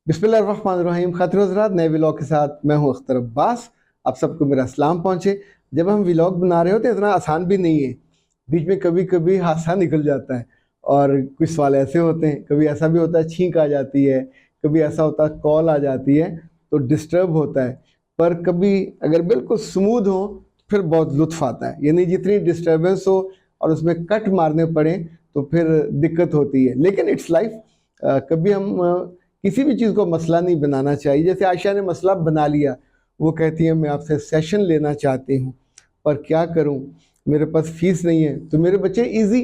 बिस्मिल्लाहिर्रहमानिर्रहीम। खातिर हज़रात, नए व्लॉग के साथ मैं हूं अख्तर अब्बास। आप सबको मेरा सलाम पहुंचे। जब हम व्लॉग बना रहे होते हैं इतना आसान भी नहीं है, बीच में कभी कभी हादसा निकल जाता है और कुछ सवाल ऐसे होते हैं, कभी ऐसा भी होता है छींक आ जाती है, कभी ऐसा होता है कॉल आ जाती है तो डिस्टर्ब होता है। पर कभी अगर बिल्कुल स्मूथ हो फिर बहुत लुत्फ़ आता है, यानी जितनी डिस्टर्बेंस हो और उसमें कट मारने पड़े तो फिर दिक्कत होती है, लेकिन इट्स लाइफ। कभी हम किसी भी चीज़ को मसला नहीं बनाना चाहिए। जैसे आयशा ने मसला बना लिया, वो कहती है मैं आपसे सेशन लेना चाहती हूँ पर क्या करूँ, मेरे पास फ़ीस नहीं है। तो मेरे बच्चे इजी,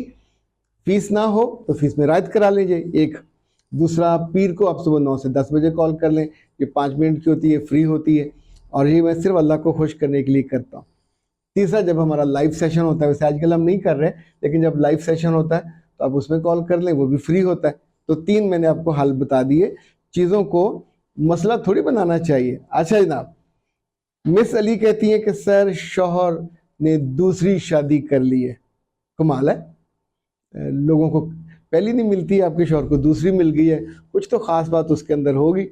फ़ीस ना हो तो फ़ीस में रायत करा लीजिए। एक दूसरा, पीर को आप सुबह 9 से 10 बजे कॉल कर लें, ये 5 मिनट की होती है, फ्री होती है और ये मैं सिर्फ अल्लाह को खुश करने के लिए करता हूँ। तीसरा, जब हमारा लाइव सेशन होता है, वैसे आजकल हम नहीं कर रहे, लेकिन जब लाइव सेशन होता है तो आप उसमें कॉल कर लें, वो भी फ्री होता है। तो 3 मैंने आपको हल बता दिए। चीज़ों को मसला थोड़ी बनाना चाहिए। अच्छा जनाब, मिस अली कहती है कि सर शौहर ने दूसरी शादी कर ली है। कमाल है, लोगों को पहली नहीं मिलती, आपके शौहर को दूसरी मिल गई है, कुछ तो ख़ास बात उसके अंदर होगी।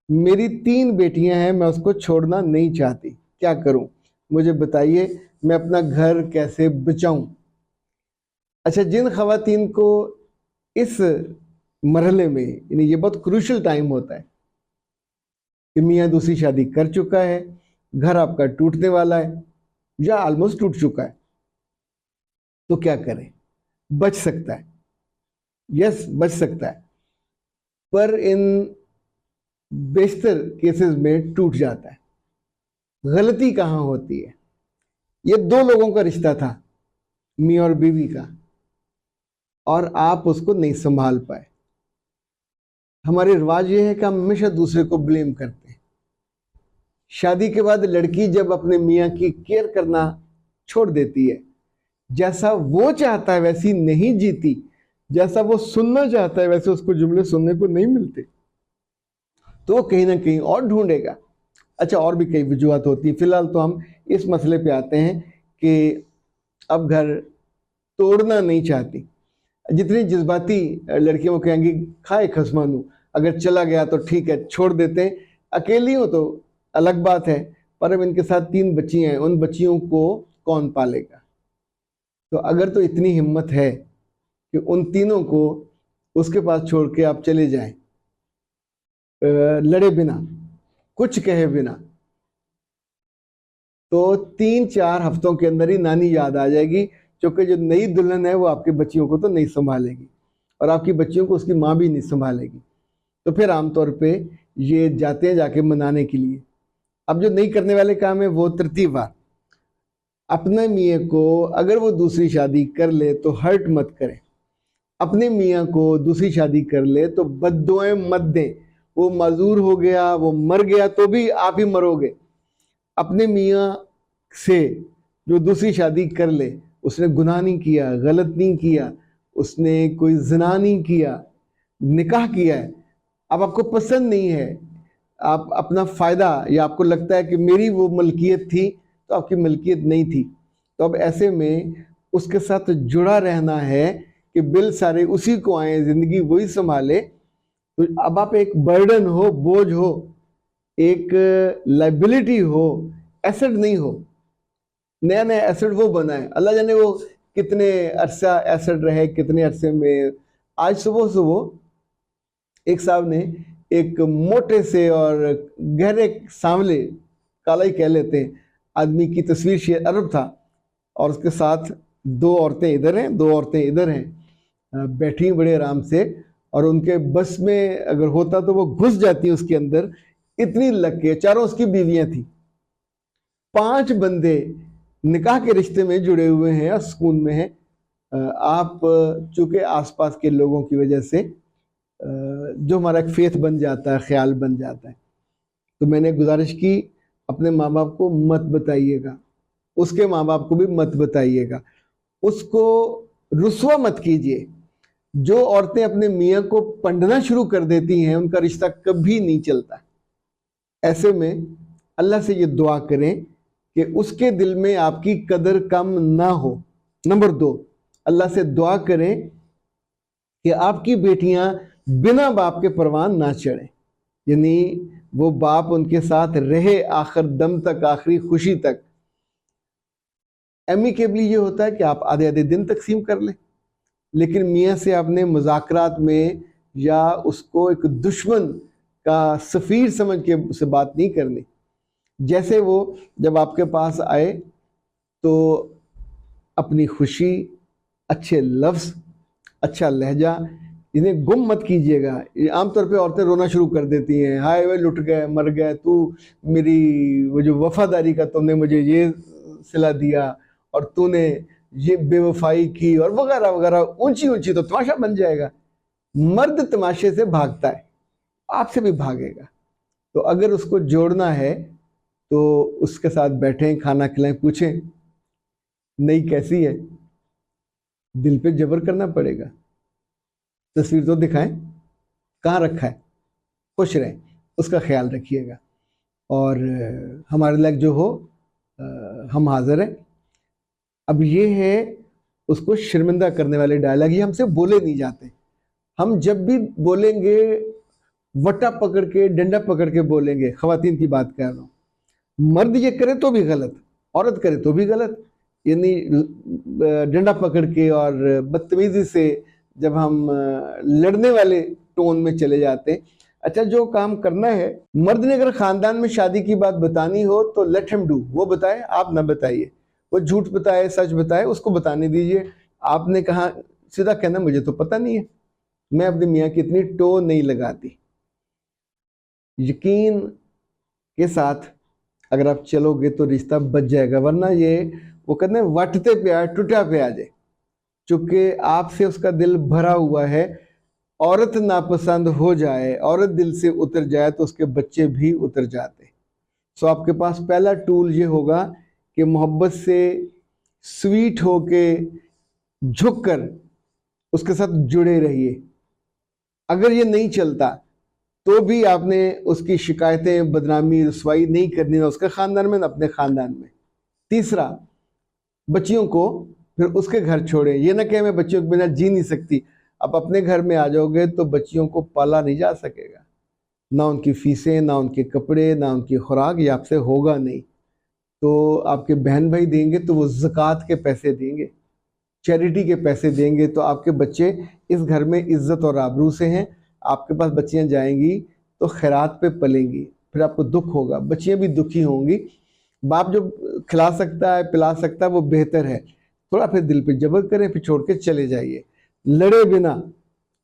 मेरी 3 बेटियां हैं, मैं उसको छोड़ना नहीं चाहती, क्या करूं, मुझे बताइए, मैं अपना घर कैसे बचाऊं। अच्छा, जिन ख़वातीन को इस मरहले में, यानी ये बहुत क्रूशल टाइम होता है कि मियाँ दूसरी शादी कर चुका है, घर आपका टूटने वाला है या ऑलमोस्ट टूट चुका है, तो क्या करें। बच सकता है, यस बच सकता है, पर इन बेशतर केसेस में टूट जाता है। गलती कहाँ होती है, ये 2 लोगों का रिश्ता था, मियाँ और बीवी का, और आप उसको नहीं संभाल पाए। हमारे रिवाज ये है कि हम हमेशा दूसरे को ब्लेम करते हैं। शादी के बाद लड़की जब अपने मियाँ की केयर करना छोड़ देती है, जैसा वो चाहता है वैसी नहीं जीती, जैसा वो सुनना चाहता है वैसे उसको जुमले सुनने को नहीं मिलते, तो वो कहीं ना कहीं और ढूंढेगा। अच्छा, और भी कई वजूहत होती हैं। फिलहाल तो हम इस मसले पे आते हैं कि अब घर तोड़ना नहीं चाहती। जितनी जज्बाती लड़कियों को कहेंगी खाए खसमानू, अगर चला गया तो ठीक है छोड़ देते हैं, अकेली हो तो अलग बात है, पर अब इनके साथ 3 बच्चियां हैं, उन बच्चियों को कौन पालेगा। तो अगर तो इतनी हिम्मत है कि उन तीनों को उसके पास छोड़ के आप चले जाएं, लड़े बिना, कुछ कहे बिना, तो 3-4 हफ्तों के अंदर ही नानी याद आ जाएगी, क्योंकि जो नई दुल्हन है वो आपकी बच्चियों को तो नहीं संभालेगी और आपकी बच्चियों को उसकी माँ भी नहीं संभालेगी। तो फिर आमतौर पे ये जाते हैं जाके मनाने के लिए। अब जो नहीं करने वाले काम है वो तरतीबवार, अपने मियाँ को अगर वो दूसरी शादी कर ले तो हर्ट मत करें, अपने मियाँ को दूसरी शादी कर ले तो बद्दुआएं मत दें। वो माजूर हो गया, वो मर गया तो भी आप ही मरोगे। अपने मियाँ से जो दूसरी शादी कर ले, उसने गुनाह नहीं किया, गलत नहीं किया, उसने कोई ज़िना नहीं किया, निकाह किया है, अब आपको पसंद नहीं है, आप अपना फ़ायदा, या आपको लगता है कि मेरी वो मलकियत थी तो आपकी मलकियत नहीं थी, तो अब ऐसे में उसके साथ जुड़ा रहना है कि बिल सारे उसी को आए, ज़िंदगी वही संभाले। तो अब आप एक बर्डन हो, बोझ हो, एक लाइबिलिटी हो, एसेट नहीं हो। नया नया एसेट वो बना है, अल्लाह जाने वो कितने अरसा एसेट रहे, कितने अरसे में। आज सुबह सुबह एक साहब ने एक मोटे से और गहरे सांवले, काला ही कह लेते हैं, आदमी की तस्वीर शेयर अरब था और उसके साथ 2 औरतें इधर हैं, 2 औरतें इधर हैं, बैठी बड़े आराम से, और उनके बस में अगर होता तो वो घुस जाती उसके अंदर, इतनी लग के। चारों उसकी बीवियां थी, 5 बंदे निकाह के रिश्ते में जुड़े हुए हैं और सुकून में हैं। आप चूंकि आसपास के लोगों की वजह से जो हमारा एक फेथ बन जाता है, ख्याल बन जाता है, तो मैंने गुजारिश की अपने माँ बाप को मत बताइएगा, उसके माँ बाप को भी मत बताइएगा, उसको रुस्वा मत कीजिए। जो औरतें अपने मियाँ को पंडना शुरू कर देती हैं उनका रिश्ता कभी नहीं चलता। ऐसे में अल्लाह से ये दुआ करें कि उसके दिल में आपकी कदर कम ना हो। नंबर 2, अल्लाह से दुआ करें कि आपकी बेटियां بنا باپ کے پروان نہ چڑھے، یعنی وہ باپ ان کے ساتھ رہے آخر دم تک، آخری خوشی تک۔ ایمیکیبلی یہ ہوتا ہے کہ آپ آدھے آدھے دن تقسیم کر لیں، لیکن میاں سے آپ نے مذاکرات میں یا اس کو ایک دشمن کا سفیر سمجھ کے اسے بات نہیں کرنی۔ جیسے وہ جب آپ کے پاس آئے تو اپنی خوشی، اچھے لفظ، اچھا لہجہ، انہیں گم مت کیجیے گا۔ عام طور پہ عورتیں رونا شروع کر دیتی ہیں، ہائے وہ لٹ گئے، مر گئے، تو میری وہ جو وفاداری کا تم نے مجھے یہ صلہ دیا اور تو نے یہ بے وفائی کی اور وغیرہ وغیرہ، اونچی اونچی تو تماشا بن جائے گا۔ مرد تماشے سے بھاگتا ہے، آپ سے بھی بھاگے گا۔ تو اگر اس کو جوڑنا ہے تو اس کے ساتھ بیٹھیں، کھانا کھلائیں، پوچھیں نئی کیسی ہے، دل پہ جبر کرنا پڑے گا۔ تصویر تو دکھائیں، کہاں رکھا ہے، خوش رہیں، اس کا خیال رکھیے گا۔ اور ہمارے لائق جو ہو ہم حاضر ہیں۔ اب یہ ہے اس کو شرمندہ کرنے والے ڈائلاگ، یہ ہم سے بولے نہیں جاتے۔ ہم جب بھی بولیں گے وٹا پکڑ کے، ڈنڈا پکڑ کے بولیں گے۔ خواتین کی بات کر رہا ہوں، مرد یہ کرے تو بھی غلط، عورت کرے تو بھی غلط، یعنی ڈنڈا پکڑ کے اور بدتمیزی سے جب ہم لڑنے والے ٹون میں چلے جاتے ہیں۔ اچھا، جو کام کرنا ہے، مرد نے اگر خاندان میں شادی کی بات بتانی ہو تو لیٹ ہم ڈو، وہ بتائے، آپ نہ بتائیے۔ وہ جھوٹ بتائے، سچ بتائے، اس کو بتانے دیجئے۔ آپ نے کہا سیدھا کہنا مجھے تو پتہ نہیں ہے، میں اپنے میاں کی اتنی ٹو نہیں لگاتی۔ یقین کے ساتھ اگر آپ چلو گے تو رشتہ بچ جائے گا، ورنہ یہ وہ کہتے ہیں وٹتے پہ آئے ٹوٹا پہ آ جائے۔ چونکہ آپ سے اس کا دل بھرا ہوا ہے، عورت ناپسند ہو جائے، عورت دل سے اتر جائے تو اس کے بچے بھی اتر جاتے۔ سو آپ کے پاس پہلا ٹول یہ ہوگا کہ محبت سے، سویٹ ہو کے، جھک کر اس کے ساتھ جڑے رہیے۔ اگر یہ نہیں چلتا تو بھی آپ نے اس کی شکایتیں، بدنامی، رسوائی نہیں کرنی، نہ اس کے خاندان میں نہ اپنے خاندان میں۔ تیسرا، بچیوں کو پھر اس کے گھر چھوڑیں، یہ نہ کہ میں بچیوں کے بنا جی نہیں سکتی۔ آپ اپنے گھر میں آ جاؤ گے تو بچیوں کو پالا نہیں جا سکے گا، نہ ان کی فیسیں، نہ ان کے کپڑے، نہ ان کی خوراک، یہ آپ سے ہوگا نہیں۔ تو آپ کے بہن بھائی دیں گے تو وہ زکوٰۃ کے پیسے دیں گے، چیریٹی کے پیسے دیں گے، تو آپ کے بچے اس گھر میں عزت اور آبرو سے ہیں۔ آپ کے پاس بچیاں جائیں گی تو خیرات پہ پلیں گی، پھر آپ کو دکھ ہوگا، بچیاں بھی دکھی ہوں گی۔ باپ جو کھلا سکتا ہے، پلا سکتا ہے، وہ بہتر ہے۔ تھوڑا پھر دل پہ جبر کریں، پھر چھوڑ کے چلے جائیے، لڑے بنا،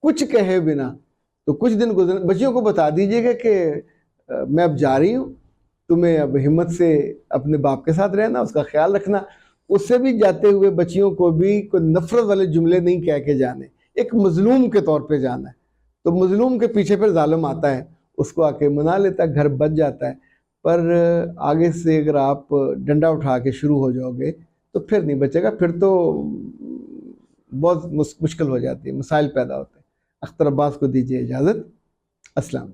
کچھ کہے بنا۔ تو کچھ دن گزر، بچیوں کو بتا دیجئے گا کہ میں اب جا رہی ہوں، تمہیں اب ہمت سے اپنے باپ کے ساتھ رہنا، اس کا خیال رکھنا۔ اس سے بھی جاتے ہوئے بچیوں کو بھی کوئی نفرت والے جملے نہیں کہہ کے جانے، ایک مظلوم کے طور پہ جانا ہے۔ تو مظلوم کے پیچھے پھر ظالم آتا ہے، اس کو آ کے منا لیتا ہے، گھر بچ جاتا ہے۔ پر آگے سے اگر آپ ڈنڈا اٹھا کے شروع ہو جاؤ گے تو پھر نہیں بچے گا، پھر تو بہت مشکل ہو جاتی ہے، مسائل پیدا ہوتے ہیں۔ اختر عباس کو دیجیے اجازت۔ السلام علیکم۔